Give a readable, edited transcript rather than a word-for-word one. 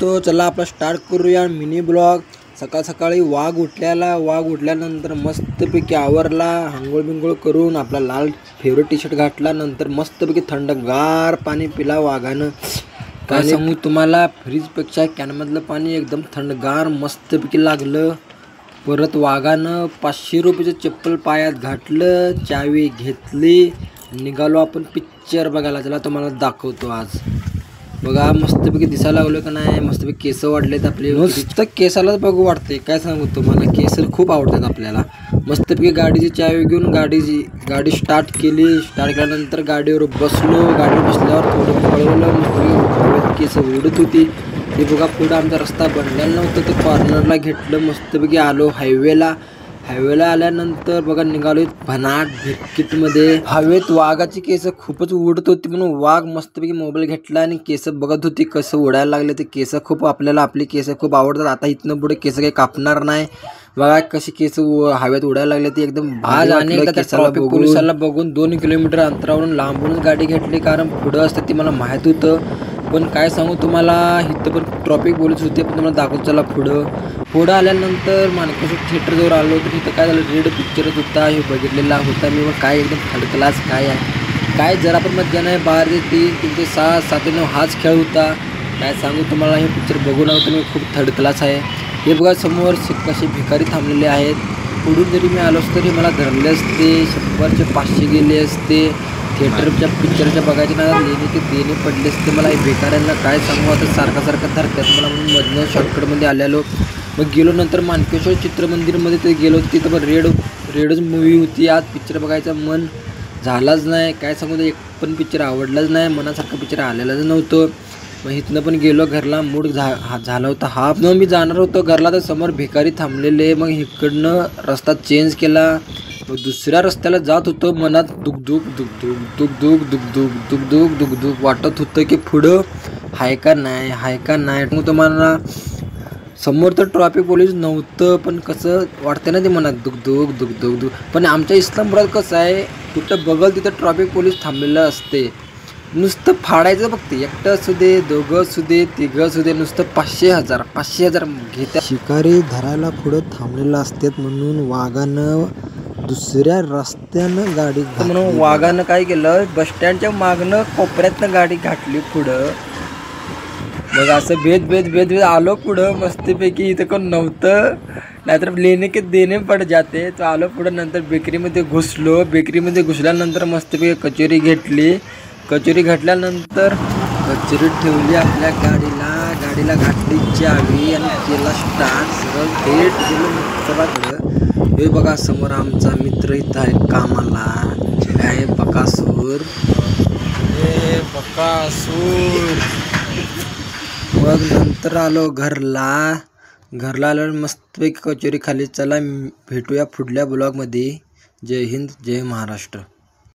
दोस्तो चला आपला स्टार्ट करूया मिनी ब्लॉग। सकाळ सकाळी वाघ उठल्यानंतर मस्तपैकी आवरला, आंघोळ बिंघोळ करून आपला लाल फेवरेट टी शर्ट घातला, नंतर मस्तपैकी थंडगार पाणी पिला वाघानं। काय सांगू तुम्हाला, फ्रीजपेक्षा कॅनमधलं पाणी एकदम थंडगार मस्तपैकी लागलं। परत वाघानं 500 रुपयाचं चप्पल पायात घातलं, चावी घेतली, निघालो आपण पिक्चर बघायला। चला तुम्हाला दाखवतो आज। बघा मस्तपैकी दिसायला लागलो का नाही, मस्तपैकी केस वाढलेत आपले, नुसतं केसालाच बघू वाटते। काय सांगू तुम्हाला, केस खूप आवडतात आपल्याला। मस्तपैकी गाडीची चावी घेऊन गाडी स्टार्ट केली। स्टार्ट केल्यानंतर गाडीवर बसलो। गाडीवर बसल्यावर थोडं पळवलं, मस्तपैकी केस उडत होती। ते बघा पुढं आमचा रस्ता बनलेला नव्हता, ते कॉर्नरला घेतलं, मस्तपैकी आलो हायवेला आल्यानंतर बघा निघालो भनाट भिक्कीटमध्ये। हवेत वाघाची केस खूपच उडत होती, म्हणून वाघ मस्तपैकी मोबाईल घेतला आणि केस बघत होती कसं उडायला लागले ते केस। खूप आपल्याला आपली केस खूप आवडतात। आता इथनं पुढे केस काही कापणार नाही। बघा कशी केस हवेत उडायला लागले ती एकदम भाज। आणि ट्रॅफिक पोलिसाला बघून 2 किलोमीटर अंतरावरून लांबूनच गाडी घेतली, कारण पुढं असतं ते मला माहीत होतं। पण काय सांगू तुम्हाला, इथं पण ट्रॅफिक पोलीस होते, पण तुम्हाला दाखवतो चला। पुढं आल्यानंतर मानकापूर थिएटरजवळ आलो, तर इथं काय झालं, रेड पिक्चरच होता, हे बघितलेला होता मी। मग काय एकदम थर्ड क्लास काय आहे, काय जरा पण मज्जा नाही। 12 ते 3, 3 ते 6, 7 ते 9 हाच खेळ होता। काय सांगू तुम्हाला, हे पिक्चर बघू नका तुम्ही, खूप थर्ड क्लास आहे। हे बघा समोर कसे भिकारी थांबलेले आहेत। पुढून जरी मी आलो तरी मला धरले असते, 100चे 500 गेले असते। थिएटरच्या पिक्चरच्या बघायचे ना देणे पडले असते मला। हे भिकाऱ्यांना काय सांगू, आता सारखं धरतात मला, म्हणून मधनं शॉर्टकटमध्ये आलेलो। मग गेलो नंतर मानकेश्वर चित्रमंदिरमध्ये ते गेलो, तिथं पण रेडच मूवी होती। आज पिक्चर बघायचं मन झालाच नाही। काय सांगू, एक पण पिक्चर आवडलाच नाही, मनासारखं पिक्चर आलेलंच नव्हतं। मग इथनं पण गेलो घरला, मूड झाला होता हाफ। मग मी जाणार होतो घरला, तर समोर भिकारी थांबलेले। मग इकडनं रस्ता चेंज केला, मग दुसऱ्या रस्त्याला जात होतो। मनात दुगदुग वाटत होतं की पुढं हाय का नाही। मग तुम्हाला समोर तर ट्रॅफिक पोलीस नव्हतं, पण कसं वाटतं ना ते मनात दुगदुग। पण आमच्या इस्लामपुरात कसं आहे, कुठं बघल तिथं ट्रॅफिक पोलीस थांबलेलं असते। नुसतं फाडायचं फक्त, एकटं असू दे, दोघं असू दे, तिघं असू दे, नुसतं 500,000 घेत्या। शिकारी धरायला पुढं थांबलेलं असतात, म्हणून वाघानं दुसऱ्या रस्त्यानं गाडी म्हणून वाघानं काय केलं, बसस्टँडच्या मागनं कोपऱ्यातनं गाडी घातली पुढं। मग असं भेद आलो पुढं मस्तपैकी, इथं कोण नव्हतं, नाहीतर लेने के देने पड जाते। तो आलो पुढं, नंतर बेकरीमध्ये घुसलो। बेकरीमध्ये घुसल्यानंतर मस्तपैकी कचोरी घेतली। कचोरी घातल्यानंतर कचोरी ठेवली आपल्या गाडीला घातली चावी आणि केला स्टार्ट। सरळ थेट गेलो मित्राकडं। हे बघा समोर आमचा मित्र इथं आहे कामाला, काय बकासूर। मग नंतर आलो घरला आल्यावर मस्तपैकी कचोरी खाली। चला भेटूया पुढल्या ब्लॉगमध्ये। जय हिंद, जय महाराष्ट्र।